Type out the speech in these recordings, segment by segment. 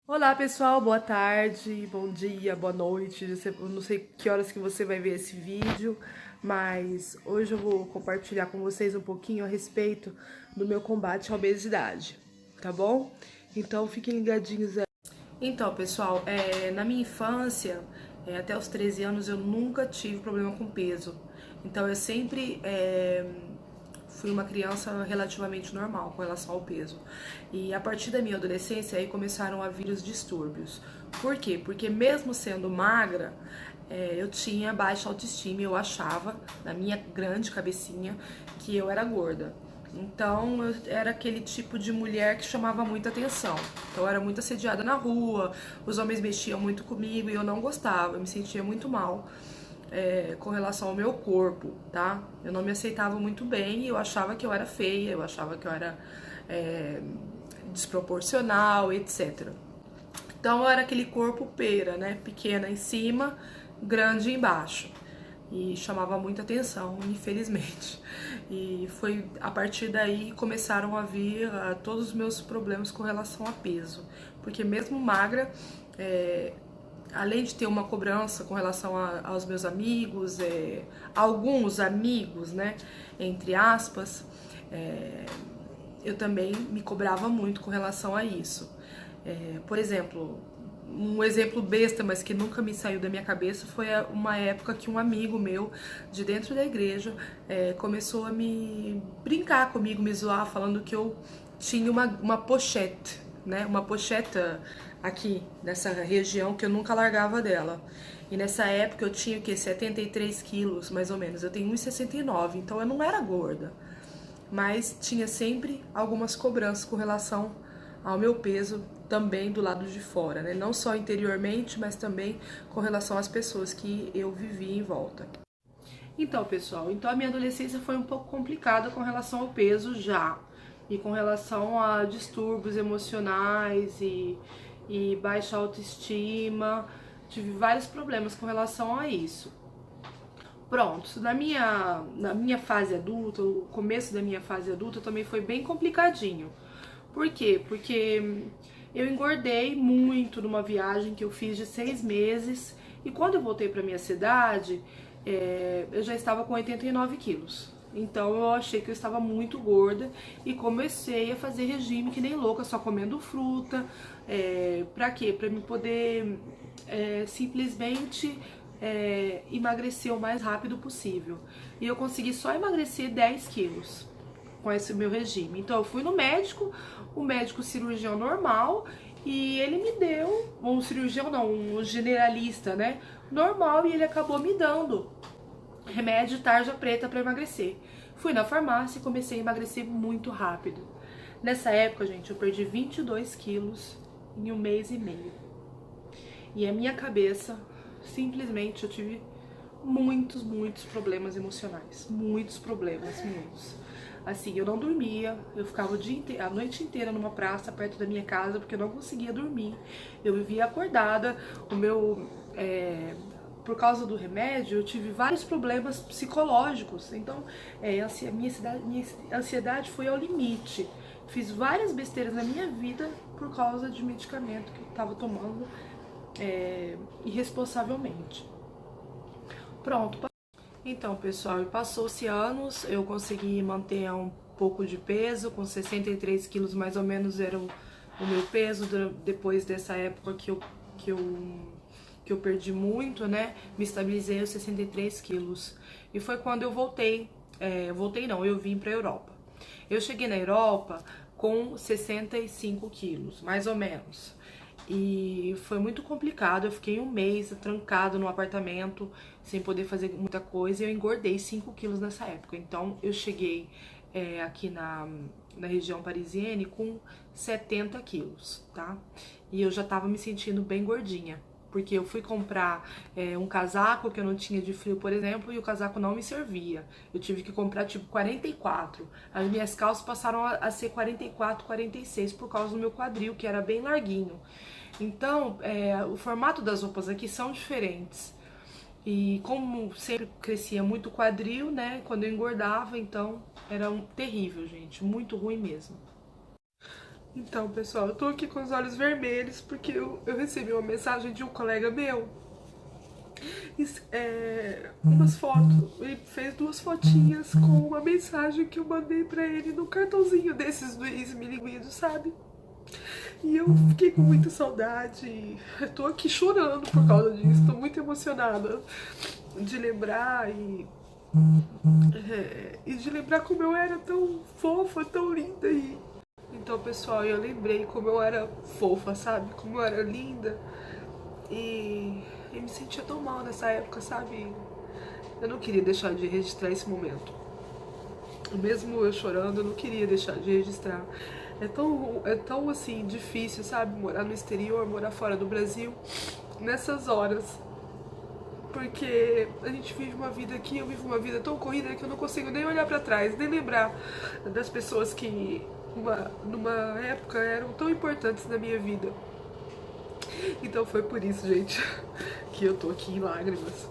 Olá pessoal, boa tarde, bom dia, boa noite. Eu não sei que horas que você vai ver esse vídeo, mas hoje eu vou compartilhar com vocês um pouquinho a respeito do meu combate à obesidade, tá bom? Então fiquem ligadinhos aí. Então, pessoal, na minha infância, até os 13 anos, eu nunca tive problema com peso. Então, eu sempre fui uma criança relativamente normal com relação ao peso. E a partir da minha adolescência, aí começaram a vir os distúrbios. Por quê? Porque mesmo sendo magra, eu tinha baixa autoestima e eu achava, na minha grande cabecinha, que eu era gorda. Então eu era aquele tipo de mulher que chamava muita atenção. Então eu era muito assediada na rua, os homens mexiam muito comigo e eu não gostava, eu me sentia muito mal com relação ao meu corpo, tá? Eu não me aceitava muito bem e eu achava que eu era feia, eu achava que eu era desproporcional, etc. Então eu era aquele corpo pera, né? Pequena em cima, grande embaixo. E chamava muita atenção, infelizmente. E foi a partir daí que começaram a vir todos os meus problemas com relação a peso. Porque mesmo magra, além de ter uma cobrança com relação aos meus amigos, alguns amigos, né, entre aspas, eu também me cobrava muito com relação a isso. Por exemplo, um exemplo besta, mas que nunca me saiu da minha cabeça, foi uma época que um amigo meu, de dentro da igreja, começou a me brincar comigo, me zoar, falando que eu tinha uma pochete, né? Uma pocheta aqui, nessa região, que eu nunca largava dela. E nessa época eu tinha o quê? 73 quilos, mais ou menos. Eu tenho 1,69, então eu não era gorda. Mas tinha sempre algumas cobranças com relação ao meu peso também do lado de fora, né? Não só interiormente, mas também com relação às pessoas que eu vivia em volta. Então, pessoal, então a minha adolescência foi um pouco complicada com relação ao peso já. E com relação a distúrbios emocionais e baixa autoestima. Tive vários problemas com relação a isso. Pronto, na minha fase adulta, o começo da minha fase adulta também foi bem complicadinho. Por quê? Porque eu engordei muito numa viagem que eu fiz de 6 meses e quando eu voltei para minha cidade, eu já estava com 89 quilos. Então eu achei que eu estava muito gorda e comecei a fazer regime que nem louca, só comendo fruta. Pra quê? Pra me poder simplesmente emagrecer o mais rápido possível. E eu consegui só emagrecer 10 quilos com esse meu regime. Então eu fui no médico, o médico cirurgião normal, e ele me deu, um cirurgião não, um generalista, né? Normal, e ele acabou me dando remédio tarja preta para emagrecer. Fui na farmácia e comecei a emagrecer muito rápido. Nessa época, gente, eu perdi 22 quilos em 1 mês e meio. E a minha cabeça, simplesmente, eu tive muitos problemas emocionais. Muitos problemas, muitos. Assim, eu não dormia, eu ficava a noite inteira numa praça perto da minha casa porque eu não conseguia dormir. Eu vivia acordada, por causa do remédio, eu tive vários problemas psicológicos. Então, minha ansiedade foi ao limite. Fiz várias besteiras na minha vida por causa de medicamento que eu estava tomando irresponsavelmente. Pronto. Então, pessoal, passou-se anos, eu consegui manter um pouco de peso, com 63 quilos mais ou menos era o meu peso depois dessa época que eu perdi muito, né? Me estabilizei aos 63 quilos. E foi quando eu voltei, eu vim pra Europa. Eu cheguei na Europa com 65 quilos, mais ou menos. E foi muito complicado, eu fiquei 1 mês trancado no apartamento, sem poder fazer muita coisa, e eu engordei 5 quilos nessa época. Então eu cheguei aqui na região parisienne com 70 quilos, tá? E eu já tava me sentindo bem gordinha, porque eu fui comprar um casaco que eu não tinha de frio, por exemplo, e o casaco não me servia. Eu tive que comprar tipo 44. As minhas calças passaram a ser 44, 46 por causa do meu quadril, que era bem larguinho. Então, o formato das roupas aqui são diferentes. E como sempre crescia muito quadril, né? Quando eu engordava, então era terrível, gente, muito ruim mesmo. Então, pessoal, eu tô aqui com os olhos vermelhos porque eu recebi uma mensagem de um colega meu, umas fotos, ele fez 2 fotinhas com uma mensagem que eu mandei pra ele no cartãozinho desses do ex-milinguido, sabe? E eu fiquei com muita saudade, eu tô aqui chorando por causa disso, tô muito emocionada de lembrar e de lembrar como eu era tão fofa, tão linda. Então, pessoal, eu lembrei como eu era fofa, sabe? Como eu era linda. E me sentia tão mal nessa época, sabe? Eu não queria deixar de registrar esse momento. Mesmo eu chorando, eu não queria deixar de registrar. É tão assim, difícil, sabe? Morar no exterior, morar fora do Brasil, nessas horas. Porque a gente vive uma vida aqui, eu vivo uma vida tão corrida que eu não consigo nem olhar pra trás, nem lembrar das pessoas que numa época eram tão importantes na minha vida. Então foi por isso, gente, que eu tô aqui em lágrimas.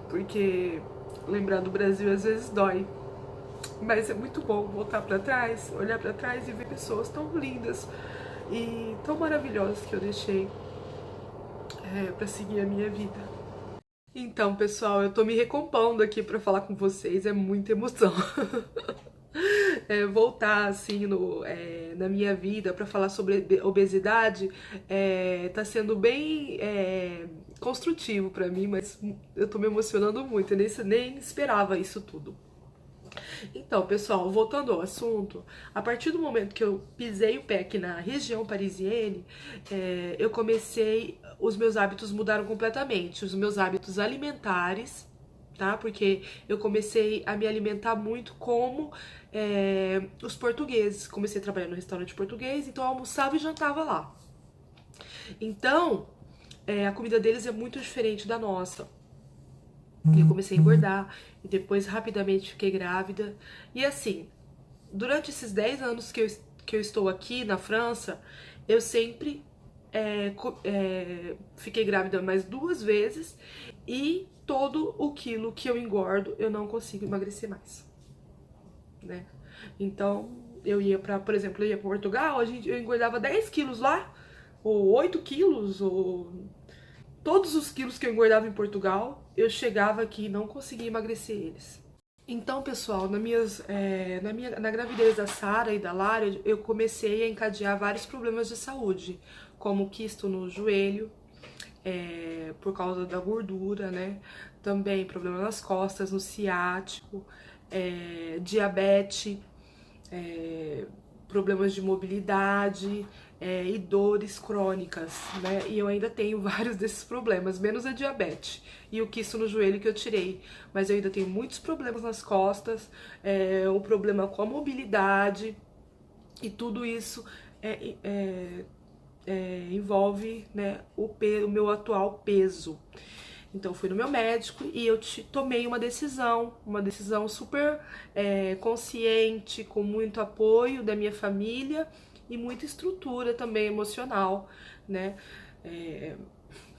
Porque lembrar do Brasil às vezes dói. Mas é muito bom voltar pra trás, olhar pra trás e ver pessoas tão lindas e tão maravilhosas que eu deixei pra seguir a minha vida. Então, pessoal, eu tô me recompondo aqui pra falar com vocês, é muita emoção. Voltar assim na minha vida para falar sobre obesidade tá sendo bem construtivo para mim, mas eu tô me emocionando muito, eu nem esperava isso tudo. Então, pessoal, voltando ao assunto, a partir do momento que eu pisei o pé aqui na região parisienne, eu comecei, os meus hábitos mudaram completamente, os meus hábitos alimentares, tá? Porque eu comecei a me alimentar muito como os portugueses. Comecei a trabalhar no restaurante português, então eu almoçava e jantava lá. Então, a comida deles é muito diferente da nossa. E eu comecei a engordar, e depois rapidamente fiquei grávida. E assim, durante esses 10 anos que eu estou aqui na França, eu sempre fiquei grávida mais 2 vezes e todo o quilo que eu engordo eu não consigo emagrecer mais, né? Então eu ia pra, por exemplo, eu ia pra Portugal, eu engordava 10 quilos lá, ou 8 quilos, ou todos os quilos que eu engordava em Portugal, eu chegava aqui e não conseguia emagrecer eles. Então, pessoal, na gravidez da Sara e da Lara, eu comecei a encadear vários problemas de saúde, como quisto no joelho, por causa da gordura, né? Também problema nas costas, no ciático, diabetes, problemas de mobilidade e dores crônicas, né? E eu ainda tenho vários desses problemas, menos a diabetes e o quisto no joelho que eu tirei. Mas eu ainda tenho muitos problemas nas costas, o problema com a mobilidade e tudo isso envolve, né, o meu atual peso. Então, eu fui no meu médico e eu tomei uma decisão super consciente, com muito apoio da minha família e muita estrutura também emocional, né?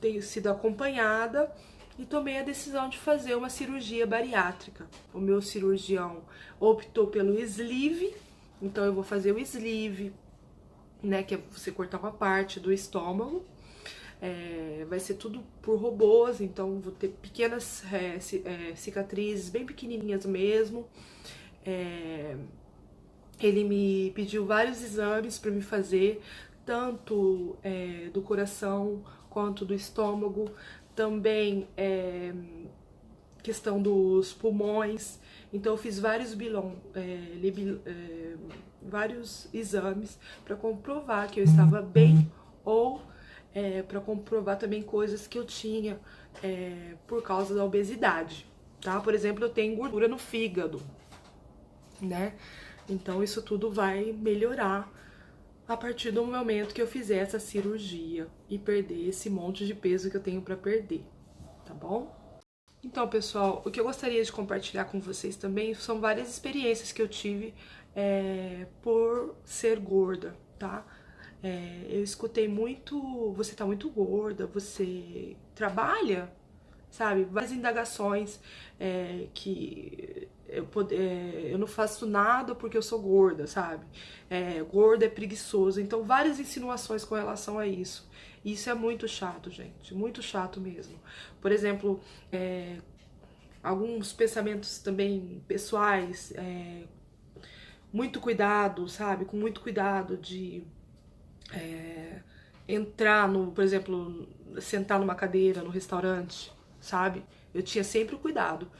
Tenho sido acompanhada e tomei a decisão de fazer uma cirurgia bariátrica. O meu cirurgião optou pelo sleeve, então eu vou fazer o sleeve, né, que é você cortar uma parte do estômago. Vai ser tudo por robôs, então vou ter pequenas cicatrizes, bem pequenininhas mesmo. Ele me pediu vários exames para me fazer, tanto do coração quanto do estômago, também questão dos pulmões. Então eu fiz vários exames para comprovar que eu estava bem ou para comprovar também coisas que eu tinha por causa da obesidade, tá? Por exemplo, eu tenho gordura no fígado, né? Então isso tudo vai melhorar a partir do momento que eu fizer essa cirurgia e perder esse monte de peso que eu tenho para perder, tá bom? Então, pessoal, o que eu gostaria de compartilhar com vocês também são várias experiências que eu tive por ser gorda, tá? Eu escutei muito, você tá muito gorda, você trabalha? sabe? Várias indagações que eu não faço nada porque eu sou gorda, sabe? Gorda é preguiçoso. Então, várias insinuações com relação a isso. Isso é muito chato, gente. Muito chato mesmo. Por exemplo, alguns pensamentos também pessoais, muito cuidado, sabe? Com muito cuidado de entrar no, por exemplo, sentar numa cadeira no restaurante, sabe? Eu tinha sempre o cuidado.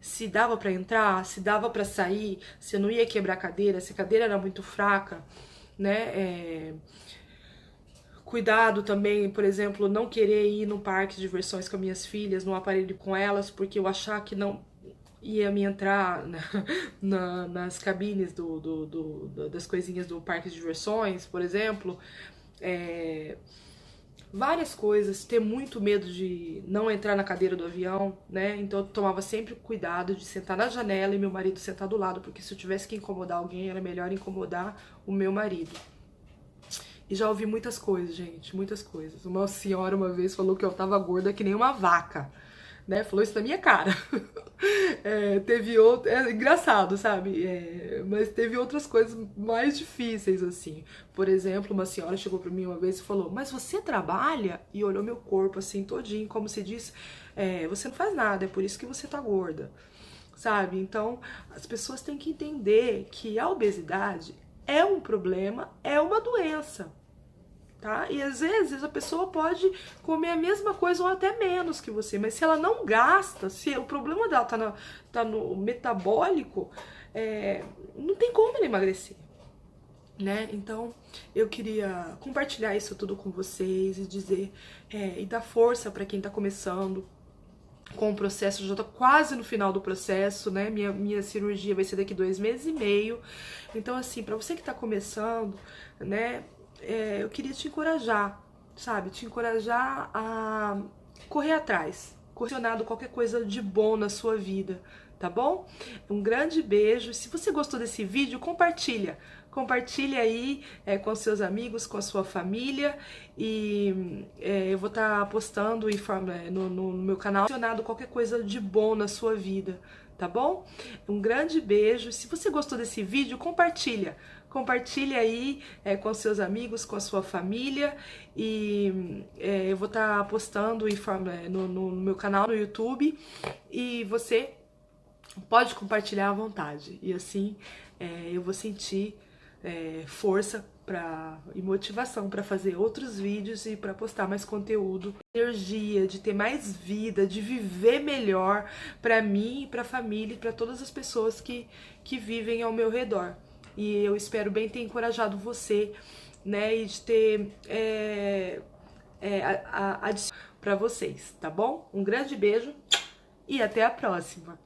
Se dava pra entrar, se dava pra sair, se eu não ia quebrar a cadeira, se a cadeira era muito fraca, né? Cuidado também, por exemplo, não querer ir no parque de diversões com as minhas filhas, no aparelho com elas, porque eu achar que não ia me entrar nas cabines das coisinhas do parque de diversões, por exemplo. Várias coisas, ter muito medo de não entrar na cadeira do avião, né? Então eu tomava sempre cuidado de sentar na janela e meu marido sentar do lado, porque se eu tivesse que incomodar alguém, era melhor incomodar o meu marido. E já ouvi muitas coisas, gente, muitas coisas. Uma senhora uma vez falou que eu tava gorda que nem uma vaca, né? Falou isso na minha cara. Teve outro. É engraçado, sabe? Mas teve outras coisas mais difíceis, assim. Por exemplo, uma senhora chegou pra mim uma vez e falou: Mas você trabalha? E olhou meu corpo assim, todinho, como se diz: Você não faz nada, é por isso que você tá gorda, sabe? Então, as pessoas têm que entender que a obesidade é um problema, é uma doença. Tá? E às vezes a pessoa pode comer a mesma coisa ou até menos que você, mas se ela não gasta, se o problema dela tá no metabólico, não tem como ela emagrecer, né? Então eu queria compartilhar isso tudo com vocês e dizer e dar força para quem tá começando com o processo. Já tô quase no final do processo, né? Minha cirurgia vai ser daqui 2 meses e meio. Então, assim, para você que tá começando, né? Eu queria te encorajar, sabe? Te encorajar a correr atrás, questionado qualquer coisa de bom na sua vida, tá bom? Um grande beijo. Se você gostou desse vídeo, compartilha. Compartilha aí com seus amigos, com a sua família. E eu vou estar postando no meu canal questionado qualquer coisa de bom na sua vida, tá bom? Um grande beijo. Se você gostou desse vídeo, compartilha. Compartilhe aí com seus amigos, com a sua família. E eu vou estar postando no meu canal no YouTube. E você pode compartilhar à vontade. E assim eu vou sentir força e motivação para fazer outros vídeos e para postar mais conteúdo, energia, de ter mais vida, de viver melhor para mim, para a família e para todas as pessoas que vivem ao meu redor. E eu espero bem ter encorajado você, né, e de ter para vocês, tá bom? Um grande beijo e até a próxima!